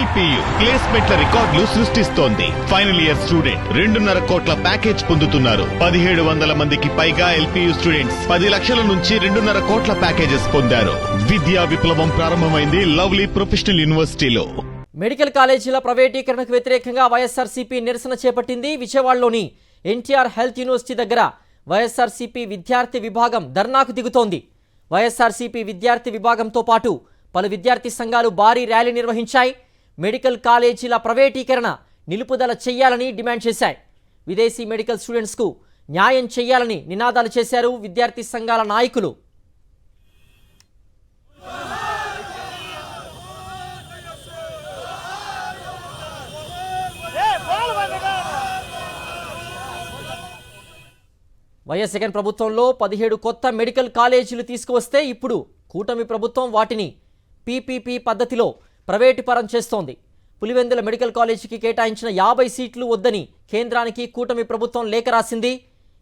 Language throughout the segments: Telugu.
ఎల్పియు ప్లేస్మెంట్ల రికార్డులు సృష్టిస్తోంది. ఫైనల్ ఇయర్ స్టూడెంట్ 2.5 కోట్ల ప్యాకేజ్ పొందుతున్నారు. 1700 మందికి పైగా ఎల్పియు స్టూడెంట్స్ 10 లక్షల నుంచి 2.5 కోట్ల ప్యాకేజెస్ పొందారు. విద్యా విప్లవం ప్రారంభమైంది లవ్లీ ప్రొఫెషనల్ యూనివర్సిటీలో. మెడికల్ కాలేజీల ప్రైవేటీకరణకు వ్యతిరేకంగా వైఎస్ఆర్సీపీ నిరసన చేపట్టింది. విజయవాడలోని ఎన్టీఆర్ హెల్త్ యూనివర్సిటీ దగ్గర వైఎస్ఆర్సీపీ విద్యార్థి విభాగం ధర్నాకు దిగుతోంది. వైఎస్ఆర్సీపీ విద్యార్థి విభాగంతో పాటు పలు విద్యార్థి సంఘాలు భారీ ర్యాలీ నిర్వహించాయి. మెడికల్ కాలేజీల ప్రైవేటీకరణ నిలుపుదల చేయాలని డిమాండ్ చేశాయి. విదేశీ మెడికల్ స్టూడెంట్స్కు న్యాయం చేయాలని నినాదాలు చేశారు విద్యార్థి సంఘాల నాయకులు. వైఎస్ జగన్ ప్రభుత్వంలో 17 కొత్త మెడికల్ కాలేజీలు తీసుకువస్తే ఇప్పుడు కూటమి ప్రభుత్వం వాటిని పీపీపీ పద్ధతిలో ప్రైవేటు పరం చేస్తోంది. పులివెందుల మెడికల్ కాలేజీకి కేటాయించిన 50 సీట్లు వద్దని కేంద్రానికి కూటమి ప్రభుత్వం లేఖ రాసింది.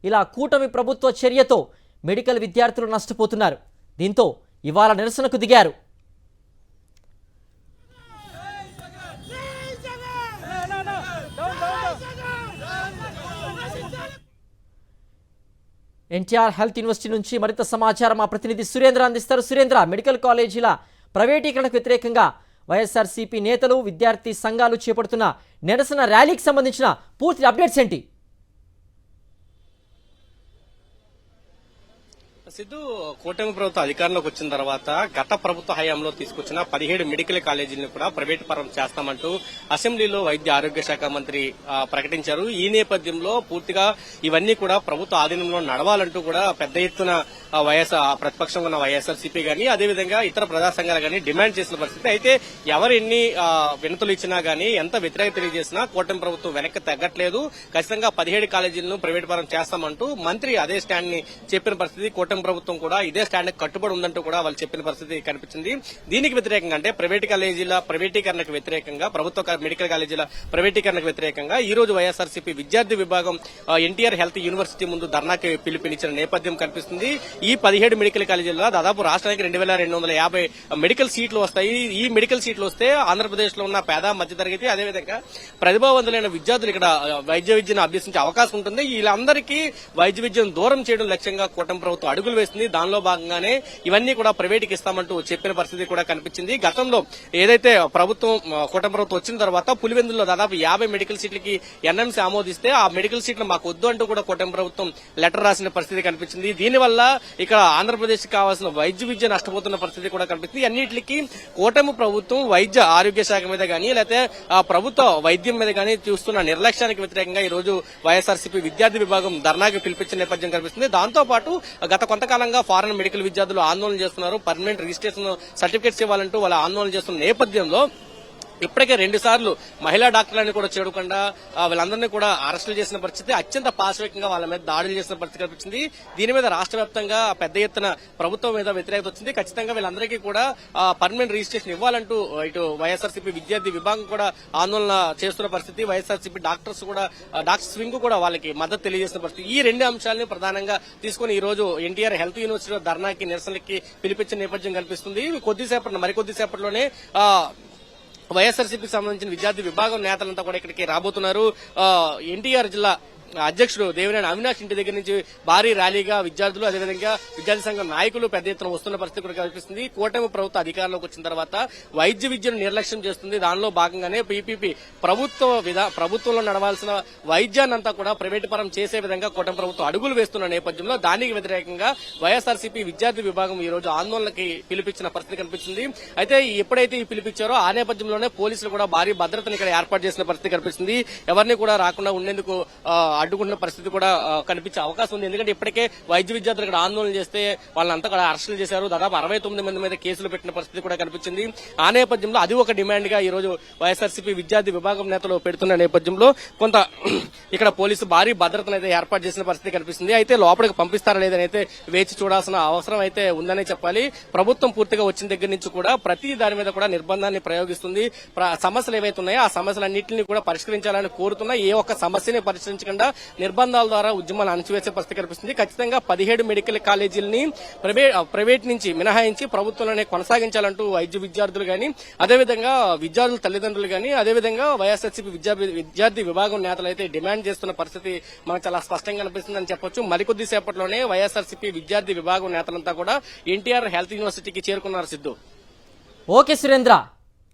ఇలా కూటమి ప్రభుత్వ చర్యతో మెడికల్ విద్యార్థులు నష్టపోతున్నారు. దీంతో ఇవాళ నిరసనకు దిగారు. ఎన్టీఆర్ హెల్త్ యూనివర్సిటీ నుంచి మరింత సమాచారం మా ప్రతినిధి సురేంద్ర అందిస్తారు. సురేంద్ర, మెడికల్ కాలేజీల ప్రైవేటీకరణకు వ్యతిరేకంగా వైఎస్ఆర్సీపీ నేతలు విద్యార్థి సంఘాలు చేపడుతున్న నిరసన ర్యాలీకి సంబంధించిన పూర్తి అప్డేట్స్ ఏంటి? సిద్ధు, కూటమి ప్రభుత్వం అధికారంలోకి వచ్చిన తర్వాత గత ప్రభుత్వ హయాంలో తీసుకొచ్చిన 17 మెడికల్ కాలేజీలను కూడా ప్రైవేట్ పరం చేస్తామంటూ అసెంబ్లీలో వైద్య ఆరోగ్య శాఖ మంత్రి ప్రకటించారు. ఈ నేపథ్యంలో పూర్తిగా ఇవన్నీ కూడా ప్రభుత్వ ఆధీనంలో నడవాలంటూ కూడా పెద్ద ఎత్తున ప్రతిపక్షంగా ఉన్న వైఎస్ఆర్సీపీ గానీ అదేవిధంగా ఇతర ప్రజా సంఘాలు గానీ డిమాండ్ చేసిన పరిస్థితి. అయితే ఎవరు ఎన్ని వినతులు ఇచ్చినా గానీ ఎంత వ్యతిరేకత తెలియజేసినా కూటమి ప్రభుత్వం వెనక్కి తగ్గట్లేదు. ఖచ్చితంగా 17 కాలేజీలను ప్రైవేట్ పరం చేస్తామంటూ మంత్రి అదే స్టాండ్ ని చెప్పిన పరిస్థితి. కూటమి ప్రభుత్వం కూడా ఇదే స్టాండ్ కట్టుబడి ఉందంటూ కూడా వాళ్ళు చెప్పిన పరిస్థితి కనిపించింది. దీనికి వ్యతిరేకంగా అంటే ప్రైవేట్ కాలేజీల ప్రైవేటీకరణకు వ్యతిరేకంగా, ప్రభుత్వ మెడికల్ కాలేజీల ప్రైవేటీకరణకు వ్యతిరేకంగా ఈ రోజు వైఎస్ఆర్సీపీ విద్యార్థి విభాగం ఎన్టీఆర్ హెల్త్ యూనివర్సిటీ ముందు ధర్నాకి పిలుపునిచ్చిన నేపథ్యం కనిపిస్తుంది. ఈ 17 మెడికల్ కాలేజీల్లో దాదాపు రాష్ట్రానికి 2250 మెడికల్ సీట్లు వస్తాయి. ఈ మెడికల్ సీట్లు వస్తే ఆంధ్రప్రదేశ్ లో ఉన్న పేద మధ్యతరగతి అదేవిధంగా ప్రతిభావంతులైన విద్యార్థులు ఇక్కడ వైద్య విద్యను అభ్యసించే అవకాశం ఉంటుంది. వీళ్ళందరికీ వైద్య విద్యను దూరం చేయడం లక్ష్యంగా కూటమి ప్రభుత్వం అడుగులు వేస్తుంది. దానిలో భాగంగానే ఇవన్నీ కూడా ప్రైవేట్కి ఇస్తామంటూ చెప్పిన పరిస్థితి కూడా కనిపించింది. గతంలో ఏదైతే కూటమి ప్రభుత్వం వచ్చిన తర్వాత పులివెందుల్లో దాదాపు 50 మెడికల్ సీట్లకి ఎన్ఎంసీ ఆమోదిస్తే ఆ మెడికల్ సీట్లు మాకు వద్దు అంటూ కూడా కూటమి ప్రభుత్వం లెటర్ రాసిన పరిస్థితి కనిపించింది. దీనివల్ల ఇక్కడ ఆంధ్రప్రదేశ్ కి కావాల్సిన వైద్య విద్య నష్టపోతున్న పరిస్థితి కూడా కనిపిస్తుంది. అన్నింటికి కూటమి ప్రభుత్వం వైద్య ఆరోగ్య శాఖ మీద గానీ లేకపోతే ప్రభుత్వ వైద్యం మీద గానీ చూస్తున్న నిర్లక్ష్యానికి వ్యతిరేకంగా ఈ రోజు వైఎస్ఆర్సీపీ విద్యార్థి విభాగం ధర్నాకి పిలిపించిన నేపథ్యం కనిపిస్తుంది. దాంతో పాటు గత కొంతకాలంగా ఫారెన్ మెడికల్ విద్యార్థులు ఆందోళన చేస్తున్నారు. పర్మనెంట్ రిజిస్ట్రేషన్ సర్టిఫికేట్స్ ఇవ్వాలంటూ వాళ్ళు ఆందోళన చేస్తున్న నేపథ్యంలో ఇప్పటికే 2 సార్లు మహిళా డాక్టర్లని కూడా చేయకుండా వీళ్ళందరినీ కూడా అరెస్టులు చేసిన పరిస్థితి, అత్యంత పాశవికంగా వాళ్ళ మీద దాడులు చేసిన పరిస్థితి కనిపించింది. దీని మీద రాష్ట్ర వ్యాప్తంగా పెద్ద ఎత్తున ప్రభుత్వం మీద వ్యతిరేకత వచ్చింది. ఖచ్చితంగా వీళ్ళందరికీ కూడా పర్మనెంట్ రిజిస్ట్రేషన్ ఇవ్వాలంటూ ఇటు వైఎస్ఆర్సీపీ విద్యార్థి విభాగం కూడా ఆందోళన చేస్తున్న పరిస్థితి. వైఎస్ఆర్సీపీ డాక్టర్స్ కూడా డాక్టర్స్ వింగ్ కూడా వాళ్ళకి మద్దతు తెలియజేసిన పరిస్థితి. ఈ 2 అంశాలను ప్రధానంగా తీసుకుని ఈ రోజు ఎన్టీఆర్ హెల్త్ యూనివర్సిటీలో ధర్నాకి నిరసనకి పిలిపించిన నేపథ్యం కనిపిస్తుంది. మరికొద్దిసేపట్లోనే వైఎస్ఆర్సీపీకి సంబంధించిన విద్యార్థి విభాగం నేతలంతా కూడా ఇక్కడికి రాబోతున్నారు. ఎన్టీఆర్ జిల్లా అధ్యక్షుడు దేవినేని అవినాష్ ఇంటి దగ్గర నుంచి భారీ ర్యాలీగా విద్యార్థులు అదేవిధంగా విద్యార్థి సంఘం నాయకులు పెద్ద ఎత్తున వస్తున్న పరిస్థితి కూడా కనిపిస్తుంది. కూటమి ప్రభుత్వ అధికారంలోకి వచ్చిన తర్వాత వైద్య విద్యను నిర్లక్ష్యం చేస్తుంది. దానిలో భాగంగానే పీపీపీ ప్రభుత్వంలో నడవాల్సిన వైద్యాన్నంతా కూడా ప్రైవేటు పరం చేసే విధంగా కూటమి ప్రభుత్వం అడుగులు వేస్తున్న నేపథ్యంలో దానికి వ్యతిరేకంగా వైఎస్ఆర్సీపీ విద్యార్థి విభాగం ఈ రోజు ఆందోళనకి పిలిపించిన పరిస్థితి కనిపిస్తుంది. అయితే ఎప్పుడైతే ఈ పిలిపించారో ఆ నేపథ్యంలోనే పోలీసులు కూడా భారీ భద్రతను ఇక్కడ ఏర్పాటు చేసిన పరిస్థితి కనిపిస్తుంది. ఎవరిని కూడా రాకుండా ఉండేందుకు అడ్డుకుంటున్న పరిస్థితి కూడా కనిపించే అవకాశం ఉంది. ఎందుకంటే ఇప్పటికే వైద్య విద్యార్థులు ఇక్కడ ఆందోళన చేస్తే వాళ్ళంతా కూడా అరెస్టులు చేశారు. దాదాపు 69 మంది మీద కేసులు పెట్టిన పరిస్థితి కూడా కనిపించింది. ఆ నేపథ్యంలో అది ఒక డిమాండ్ గా ఈ రోజు వైఎస్ఆర్సీపీ విద్యార్థి విభాగం నేతలు పెడుతున్న నేపథ్యంలో కొంత ఇక్కడ పోలీసు భారీ భద్రతను అయితే ఏర్పాటు చేసిన పరిస్థితి కనిపిస్తుంది. అయితే లోపలికి పంపిస్తారా లేదని అయితే వేచి చూడాల్సిన అవసరం అయితే ఉందనే చెప్పాలి. ప్రభుత్వం పూర్తిగా వచ్చిన దగ్గర నుంచి కూడా ప్రతి దాని మీద కూడా నిర్బంధాన్ని ప్రయోగిస్తుంది. సమస్యలు ఏవైతే ఉన్నాయో ఆ సమస్యలన్నింటినీ కూడా పరిష్కరించాలని కోరుతున్నా ఏ ఒక్క సమస్యని పరిష్కరించకుండా నిర్బంధాల ద్వారా ఉద్యమాలు అణచివేసే పరిస్థితి కనిపిస్తుంది. ఖచ్చితంగా 17 మెడికల్ కాలేజీలని ప్రైవేట్ నుంచి మినహాయించి ప్రభుత్వంలోనే కొనసాగించాలంటూ వైద్య విద్యార్థులు గాని, అదేవిధంగా విద్యార్థుల తల్లిదండ్రులు గాని, అదేవిధంగా వైఎస్ఆర్సీపీ విద్యార్థి విభాగం నేతలు అయితే డిమాండ్ చేస్తున్న పరిస్థితి మనకు చాలా స్పష్టంగా కనిపిస్తుందని చెప్పొచ్చు. మరికొద్ది సేపట్లోనే వైఎస్ఆర్సీపీ విద్యార్థి విభాగం నేతలంతా కూడా ఎన్టీఆర్ హెల్త్ యూనివర్సిటీకి చేరుకున్నారు. సిద్ధు. ఓకే సురేంద్ర.